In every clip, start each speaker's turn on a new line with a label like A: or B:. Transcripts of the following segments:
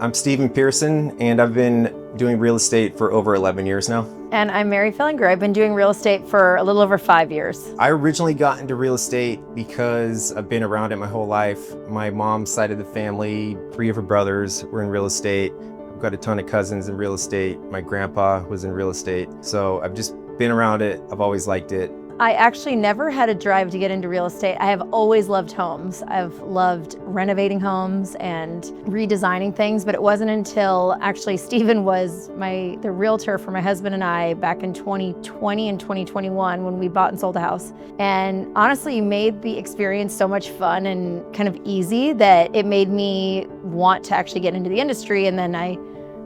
A: I'm Stephen Pearson, and I've been doing real estate for over 11 years now.
B: And I'm Mary Fillinger. I've been doing real estate for a little over 5 years.
A: I originally got into real estate because I've been around it my whole life. My mom's side of the family, 3 of her brothers were in real estate. I've got a ton of cousins in real estate. My grandpa was in real estate. So I've just been around it. I've always liked it.
B: I actually never had a drive to get into real estate. I have always loved homes. I've loved renovating homes and redesigning things, but it wasn't until actually Stephen was the realtor for my husband and I back in 2020 and 2021 when we bought and sold a house. And honestly, he made the experience so much fun and kind of easy that it made me want to actually get into the industry. And then I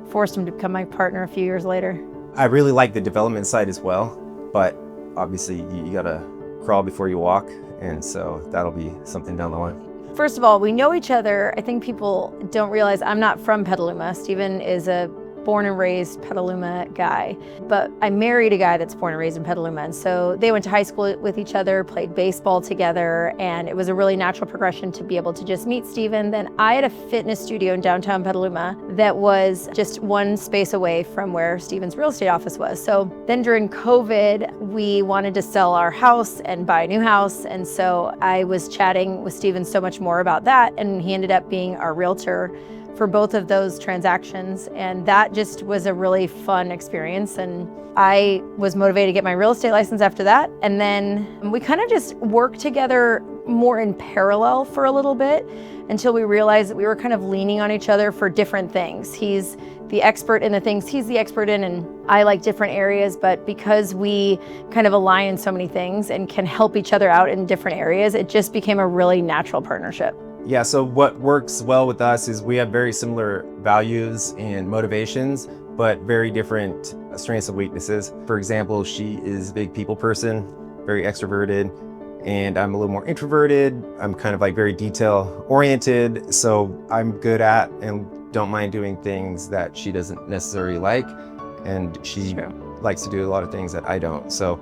B: forced him to become my partner a few years later.
A: I really like the development side as well, but obviously you gotta crawl before you walk, and so that'll be something down the line.
B: First of all, we know each other. I think people don't realize I'm not from Petaluma. Stephen is a born and raised Petaluma guy, but I married a guy that's born and raised in Petaluma. And so they went to high school with each other, played baseball together, and it was a really natural progression to be able to just meet Stephen. Then I had a fitness studio in downtown Petaluma that was just one space away from where Stephen's real estate office was. So then during COVID, we wanted to sell our house and buy a new house. And so I was chatting with Stephen so much more about that, and he ended up being our realtor for both of those transactions. And that just was a really fun experience. And I was motivated to get my real estate license after that. And then we kind of just worked together more in parallel for a little bit until we realized that we were kind of leaning on each other for different things. He's the expert in the things he's the expert in, and I like different areas, but because we kind of align in so many things and can help each other out in different areas, it just became a really natural partnership.
A: Yeah, so what works well with us is we have very similar values and motivations, but very different strengths and weaknesses. For example, she is a big people person, very extroverted, and I'm a little more introverted. I'm kind of like very detail oriented, so I'm good at and don't mind doing things that she doesn't necessarily like, and she likes to do a lot of things that I don't. So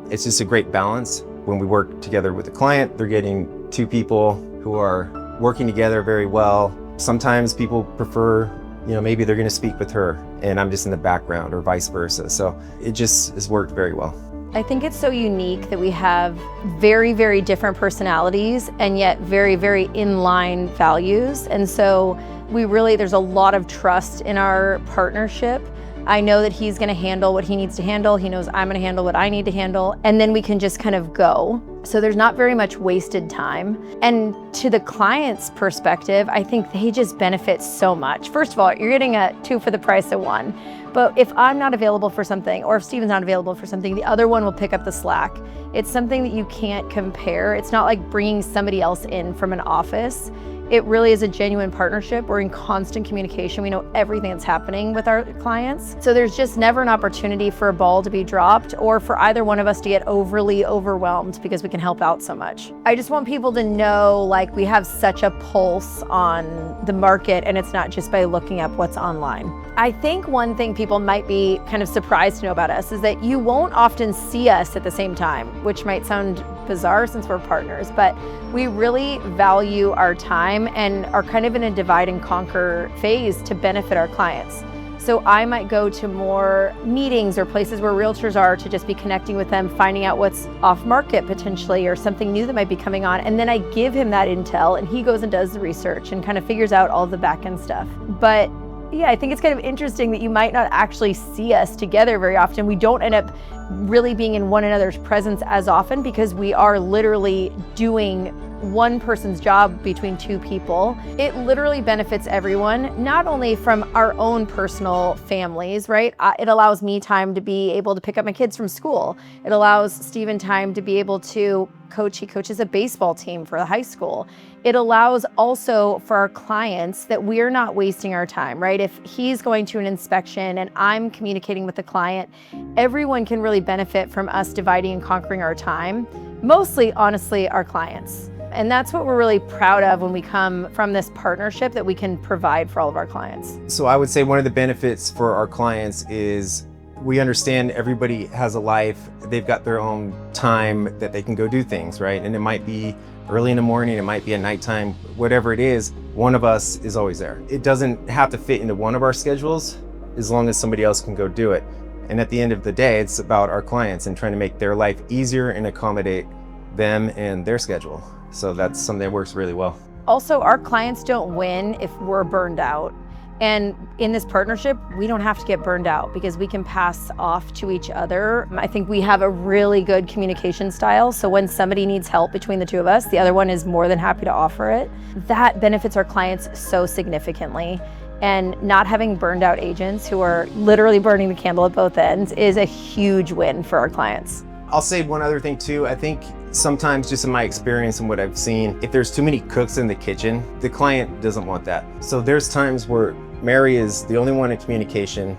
A: it's just a great balance. When we work together with a client, they're getting 2 people who are working together very well. Sometimes people prefer, maybe they're gonna speak with her and I'm just in the background, or vice versa. So it just has worked very well.
B: I think it's so unique that we have very, very different personalities and yet very, very in-line values. And so there's a lot of trust in our partnership. I know that he's gonna handle what he needs to handle. He knows I'm gonna handle what I need to handle. And then we can just kind of go. So there's not very much wasted time. And to the client's perspective, I think they just benefit so much. First of all, you're getting a 2 for the price of 1. But if I'm not available for something, or if Stephen's not available for something, the other one will pick up the slack. It's something that you can't compare. It's not like bringing somebody else in from an office. It really is a genuine partnership. We're in constant communication. We know everything that's happening with our clients. So there's just never an opportunity for a ball to be dropped or for either one of us to get overly overwhelmed because we can help out so much. I just want people to know we have such a pulse on the market, and it's not just by looking up what's online. I think one thing people might be kind of surprised to know about us is that you won't often see us at the same time, which might sound bizarre since we're partners, but we really value our time and are kind of in a divide and conquer phase to benefit our clients. So I might go to more meetings or places where realtors are to just be connecting with them, finding out what's off market potentially or something new that might be coming on. And then I give him that intel and he goes and does the research and kind of figures out all the back end stuff. But yeah, I think it's kind of interesting that you might not actually see us together very often. We don't end up really being in one another's presence as often because we are literally doing one person's job between 2 people. It literally benefits everyone, not only from our own personal families, right? It allows me time to be able to pick up my kids from school. It allows Stephen time to be able to coach. He coaches a baseball team for the high school. It allows also for our clients that we're not wasting our time, right? If he's going to an inspection and I'm communicating with the client, everyone can really benefit from us dividing and conquering our time. Mostly, honestly, our clients. And that's what we're really proud of when we come from this partnership that we can provide for all of our clients.
A: So I would say one of the benefits for our clients is We understand everybody has a life. They've got their own time that they can go do things, right? And it might be early in the morning, it might be at nighttime, whatever it is, one of us is always there. It doesn't have to fit into one of our schedules as long as somebody else can go do it. And at the end of the day, it's about our clients and trying to make their life easier and accommodate them and their schedule. So that's something that works really well.
B: Also, our clients don't win if we're burned out. And in this partnership, we don't have to get burned out because we can pass off to each other. I think we have a really good communication style. So when somebody needs help between the two of us, the other one is more than happy to offer it. That benefits our clients so significantly. And not having burned out agents who are literally burning the candle at both ends is a huge win for our clients.
A: I'll say one other thing too. I think sometimes, just in my experience and what I've seen, if there's too many cooks in the kitchen, the client doesn't want that. So there's times where Mary is the only one in communication.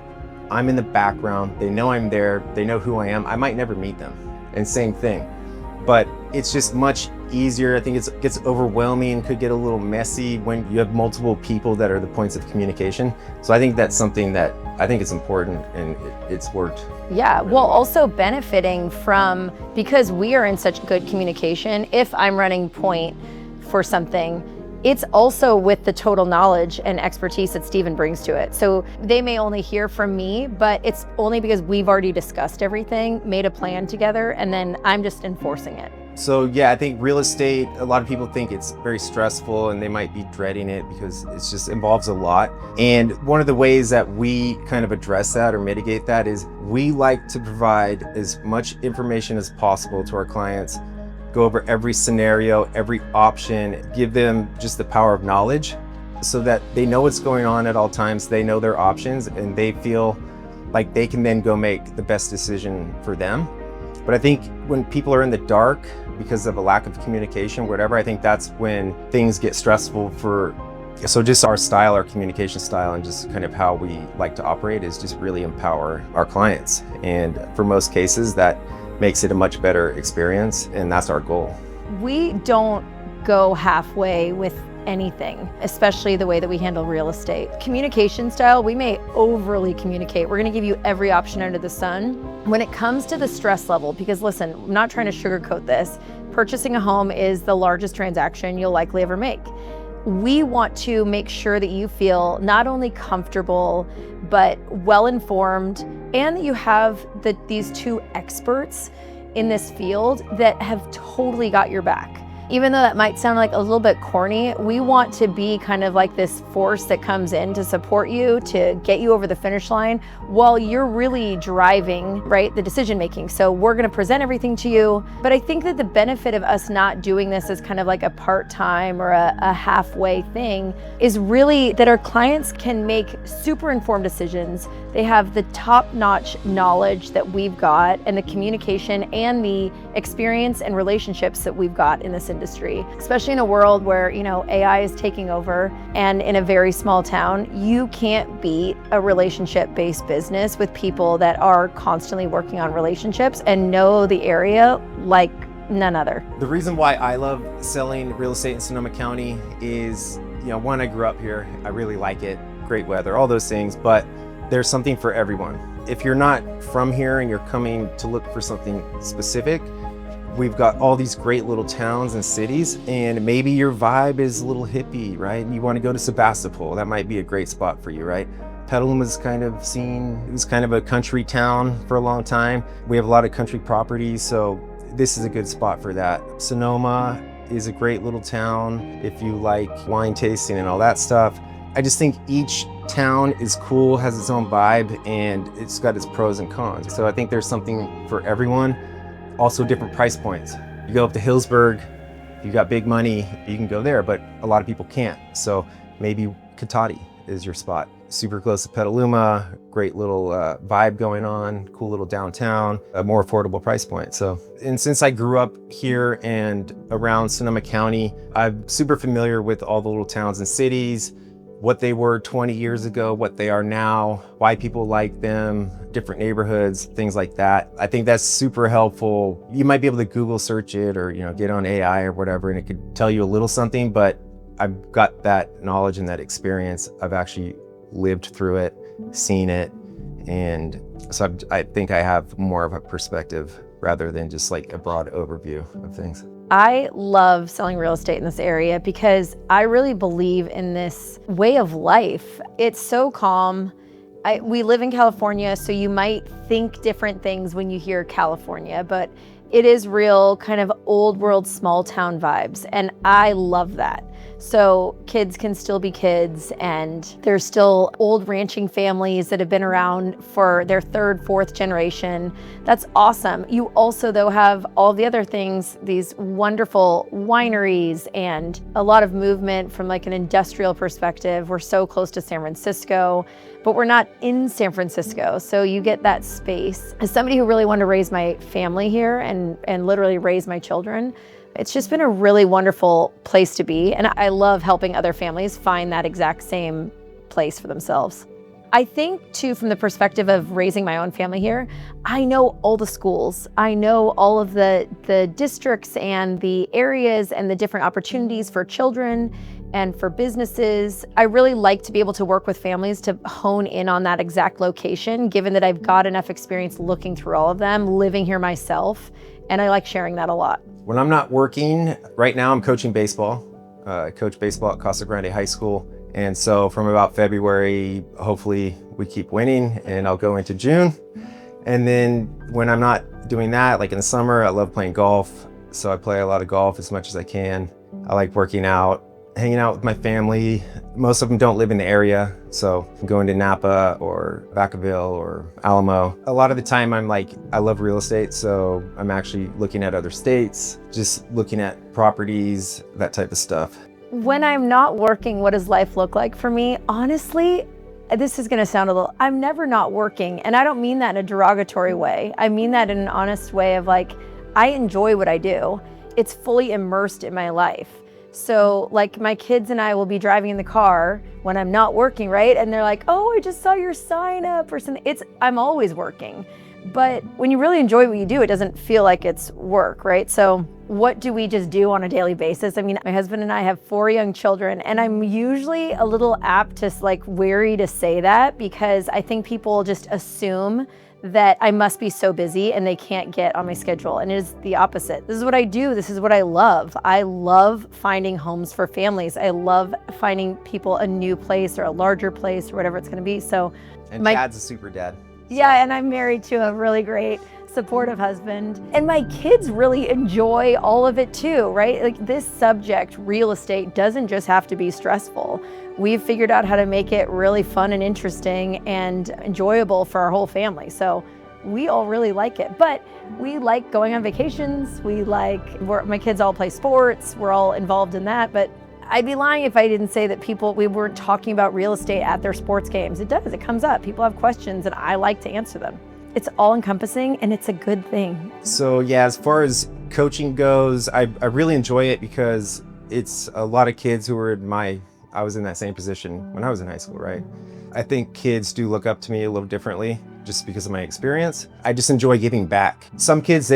A: I'm in the background. They know I'm there. They know who I am. I might never meet them. And same thing. But it's just much easier. I think it gets overwhelming, could get a little messy when you have multiple people that are the points of communication. So I think that's something that I think is important, and it's worked.
B: Yeah, well, also benefiting from, because we are in such good communication, if I'm running point for something, it's also with the total knowledge and expertise that Steven brings to it. So they may only hear from me, but it's only because we've already discussed everything, made a plan together, and then I'm just enforcing it.
A: So yeah, I think real estate, a lot of people think it's very stressful and they might be dreading it because it just involves a lot. And one of the ways that we kind of address that or mitigate that is we like to provide as much information as possible to our clients, go over every scenario, every option, give them just the power of knowledge so that they know what's going on at all times, they know their options, and they feel like they can then go make the best decision for them. But I think when people are in the dark because of a lack of communication, whatever, I think that's when things get stressful so just our style, our communication style, and just kind of how we like to operate is just really empower our clients. And for most cases, that makes it a much better experience, and that's our goal.
B: We don't go halfway with anything, especially the way that we handle real estate. Communication style, we may overly communicate. We're gonna give you every option under the sun. When it comes to the stress level, because listen, I'm not trying to sugarcoat this, purchasing a home is the largest transaction you'll likely ever make. We want to make sure that you feel not only comfortable, but well-informed, and that you have these two experts in this field that have totally got your back. Even though that might sound like a little bit corny, we want to be kind of like this force that comes in to support you, to get you over the finish line while you're really driving, right, the decision making. So we're gonna present everything to you. But I think that the benefit of us not doing this as kind of like a part-time or a halfway thing is really that our clients can make super informed decisions. They have the top-notch knowledge that we've got, and the communication and the experience and relationships that we've got in this industry, especially in a world where, you know, AI is taking over, and in a very small town, you can't beat a relationship-based business with people that are constantly working on relationships and know the area like none other.
A: The reason why I love selling real estate in Sonoma County is, you know, one, I grew up here, I really like it, great weather, all those things, but there's something for everyone. If you're not from here and you're coming to look for something specific, we've got all these great little towns and cities, and maybe your vibe is a little hippie, right? And you want to go to Sebastopol, that might be a great spot for you, right? Petaluma's kind of it was kind of a country town for a long time. We have a lot of country properties, so this is a good spot for that. Sonoma is a great little town if you like wine tasting and all that stuff. I just think each town is cool, has its own vibe, and it's got its pros and cons. So I think there's something for everyone. Also different price points. You go up to Hillsburg, if you got big money, you can go there, but a lot of people can't. So maybe Katati is your spot. Super close to Petaluma, great little vibe going on, cool little downtown, a more affordable price point. So, and since I grew up here and around Sonoma County, I'm super familiar with all the little towns and cities, what they were 20 years ago, what they are now, why people like them, different neighborhoods, things like that. I think that's super helpful. You might be able to Google search it or, you know, get on AI or whatever, and it could tell you a little something, but I've got that knowledge and that experience. I've actually lived through it, seen it, And so I think I have more of a perspective rather than just like a broad overview of things.
B: I love selling real estate in this area because I really believe in this way of life. It's so calm. We live in California, so you might think different things when you hear California, but it is real kind of old world, small town vibes. And I love that. So kids can still be kids, and there's still old ranching families that have been around for their third, fourth generation. That's awesome. You also, though, have all the other things, these wonderful wineries and a lot of movement from like an industrial perspective. We're so close to San Francisco, but we're not in San Francisco. So you get that space. As somebody who really wanted to raise my family here and literally raise my children, it's just been a really wonderful place to be. And I love helping other families find that exact same place for themselves. I think too, from the perspective of raising my own family here, I know all the schools. I know all of the districts and the areas and the different opportunities for children and for businesses. I really like to be able to work with families to hone in on that exact location, given that I've got enough experience looking through all of them, living here myself, and I like sharing that a lot.
A: When I'm not working, right now I'm coaching baseball. I coach baseball at Casa Grande High School. And so from about February, hopefully we keep winning and I'll go into June. And then when I'm not doing that, like in the summer, I love playing golf. So I play a lot of golf as much as I can. I like working out, hanging out with my family. Most of them don't live in the area, so I'm going to Napa or Vacaville or Alamo. A lot of the time I'm like, I love real estate, so I'm actually looking at other states, just looking at properties, that type of stuff.
B: When I'm not working, what does life look like for me? Honestly, this is gonna sound a little, I'm never not working, and I don't mean that in a derogatory way. I mean that in an honest way of like, I enjoy what I do. It's fully immersed in my life. So like my kids and I will be driving in the car when I'm not working, right? And they're like, oh, I just saw your sign up or something. I'm always working. But when you really enjoy what you do, it doesn't feel like it's work, right? So what do we just do on a daily basis? I mean, my husband and I have 4 young children, and I'm usually a little apt to like wary to say that because I think people just assume that I must be so busy and they can't get on my schedule. And it is the opposite. This is what I do. This is what I love. I love finding homes for families. I love finding people a new place or a larger place or whatever it's gonna be. So,
A: and Chad's a super dad.
B: Yeah, and I'm married to a really great, supportive husband. And my kids really enjoy all of it too, right? Like this subject, real estate, doesn't just have to be stressful. We've figured out how to make it really fun and interesting and enjoyable for our whole family. So we all really like it, but we like going on vacations. My kids all play sports. We're all involved in that, but I'd be lying if I didn't say that we weren't talking about real estate at their sports games. It does, it comes up. People have questions and I like to answer them. It's all encompassing and it's a good thing.
A: So yeah, as far as coaching goes, I really enjoy it because it's a lot of kids who are I was in that same position when I was in high school, right? I think kids do look up to me a little differently just because of my experience. I just enjoy giving back. Some kids,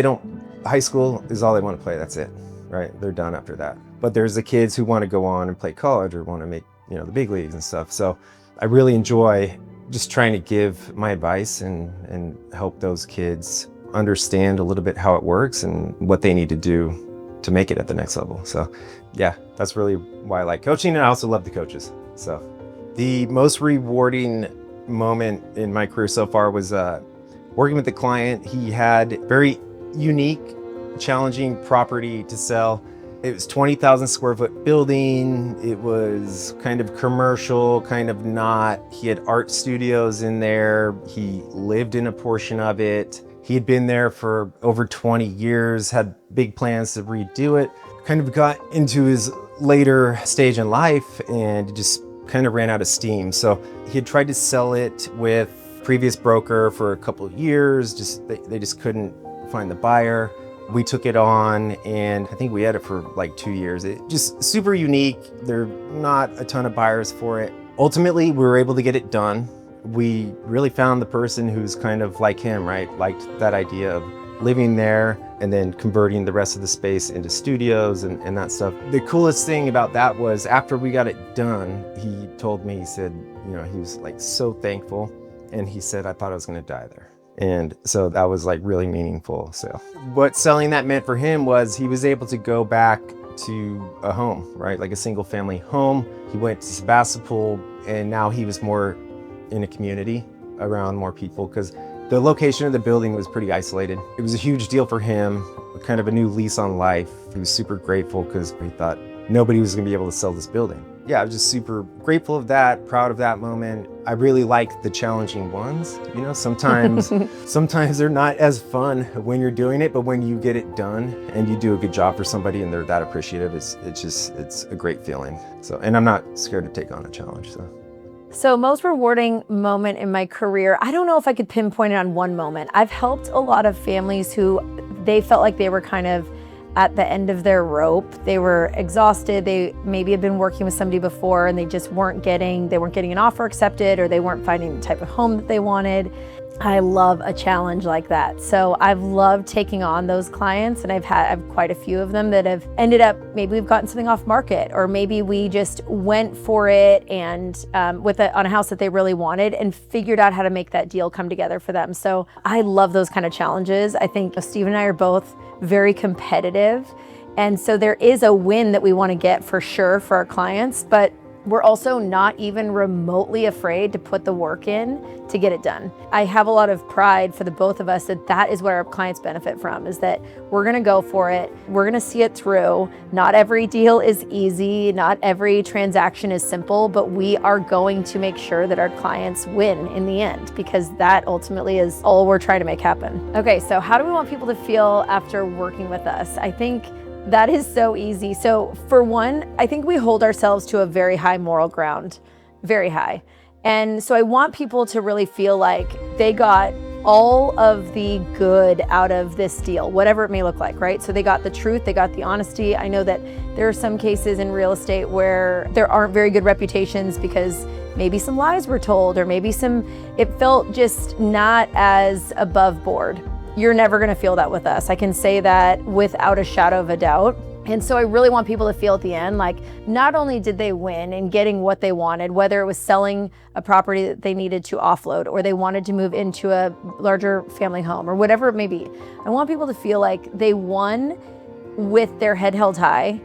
A: high school is all they want to play, that's it, right? They're done after that. But there's the kids who want to go on and play college or want to make, the big leagues and stuff. So I really enjoy just trying to give my advice and help those kids understand a little bit how it works and what they need to do to make it at the next level. So yeah, that's really why I like coaching, and I also love the coaches. So the most rewarding moment in my career so far was working with the client. He had very unique, challenging property to sell. It was 20,000 square foot building. It was kind of commercial, kind of not. He had art studios in there. He lived in a portion of it. He had been there for over 20 years, had big plans to redo it. Kind of got into his later stage in life and just kind of ran out of steam. So he had tried to sell it with previous broker for a couple of years. They just couldn't find the buyer. We took it on and I think we had it for like 2 years. It just super unique. There are not a ton of buyers for it. Ultimately, we were able to get it done. We really found the person who's kind of like him, right? Liked that idea of living there and then converting the rest of the space into studios and that stuff. The coolest thing about that was after we got it done, he told me, he said, he was like so thankful and he said, I thought I was going to die there. And so that was like really meaningful. So what selling that meant for him was he was able to go back to a home, right? Like a single family home. He went to Sebastopol, and now he was more in a community around more people because the location of the building was pretty isolated. It was a huge deal for him, kind of a new lease on life. He was super grateful because he thought nobody was gonna be able to sell this building. Yeah, I was just super grateful of that, proud of that moment. I really like the challenging ones. You know, sometimes they're not as fun when you're doing it, but when you get it done and you do a good job for somebody and they're that appreciative, it's a great feeling. So, and I'm not scared to take on a challenge,
B: So most rewarding moment in my career, I don't know if I could pinpoint it on one moment. I've helped a lot of families who they felt like they were kind of at the end of their rope. They were exhausted. They maybe had been working with somebody before and they just weren't getting an offer accepted, or they weren't finding the type of home that they wanted. I love a challenge like that. So I've loved taking on those clients, and I've quite a few of them that have ended up, maybe we've gotten something off market, or maybe we just went for it and on a house that they really wanted and figured out how to make that deal come together for them. So I love those kind of challenges. I think Steve and I are both very competitive. And so there is a win that we want to get for sure for our clients, but we're also not even remotely afraid to put the work in to get it done. I have a lot of pride for the both of us that is what our clients benefit from, is that we're gonna go for it. We're gonna see it through. Not every deal is easy. Not every transaction is simple, but we are going to make sure that our clients win in the end, because that ultimately is all we're trying to make happen. Okay, so how do we want people to feel after working with us? I think that is so easy. So for one, I think we hold ourselves to a very high moral ground, very high. And so I want people to really feel like they got all of the good out of this deal, whatever it may look like, right? So they got the truth, they got the honesty. I know that there are some cases in real estate where there aren't very good reputations because maybe some lies were told, or maybe it felt just not as above board. You're never gonna feel that with us. I can say that without a shadow of a doubt. And so I really want people to feel at the end, like not only did they win in getting what they wanted, whether it was selling a property that they needed to offload, or they wanted to move into a larger family home, or whatever it may be. I want people to feel like they won with their head held high,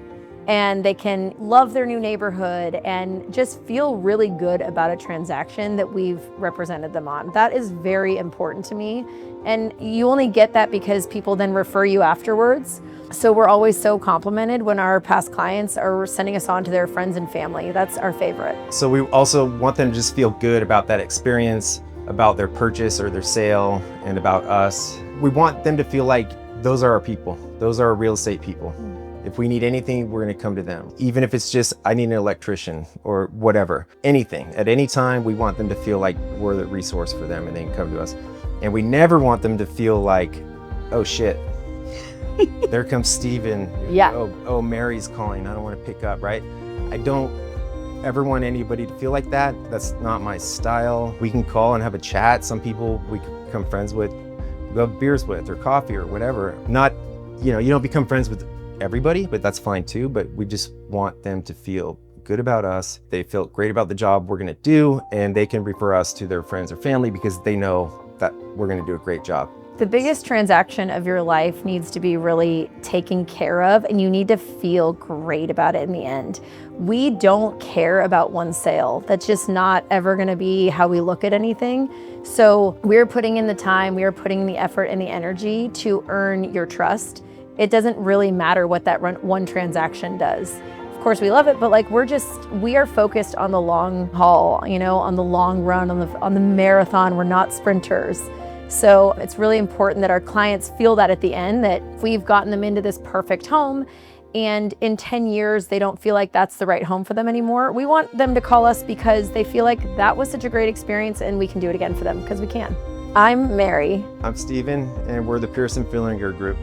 B: and they can love their new neighborhood and just feel really good about a transaction that we've represented them on. That is very important to me. And you only get that because people then refer you afterwards. So we're always so complimented when our past clients are sending us on to their friends and family. That's our favorite.
A: So we also want them to just feel good about that experience, about their purchase or their sale, and about us. We want them to feel like those are our people. Those are our real estate people. If we need anything, we're gonna come to them. Even if it's just, I need an electrician or whatever, anything. At any time, we want them to feel like we're the resource for them and they can come to us. And we never want them to feel like, oh shit, there comes Steven.
B: Yeah.
A: Oh, Mary's calling, I don't wanna pick up, right? I don't ever want anybody to feel like that. That's not my style. We can call and have a chat. Some people we can become friends with, go have beers with or coffee or whatever. Not, you don't become friends with everybody, but that's fine too. But we just want them to feel good about us. They feel great about the job we're gonna do, and they can refer us to their friends or family because they know that we're gonna do a great job.
B: The biggest transaction of your life needs to be really taken care of, and you need to feel great about it in the end. We don't care about one sale. That's just not ever gonna be how we look at anything. So we're putting in the time, we are putting the effort and the energy to earn your trust. It doesn't really matter what that one transaction does. Of course we love it, but we are focused on the long haul, on the long run, on the marathon. We're not sprinters. So it's really important that our clients feel that at the end, that we've gotten them into this perfect home, and in 10 years, they don't feel like that's the right home for them anymore. We want them to call us because they feel like that was such a great experience and we can do it again for them, because we can. I'm Mary.
A: I'm Steven, and we're the Pearson Fillinger Group.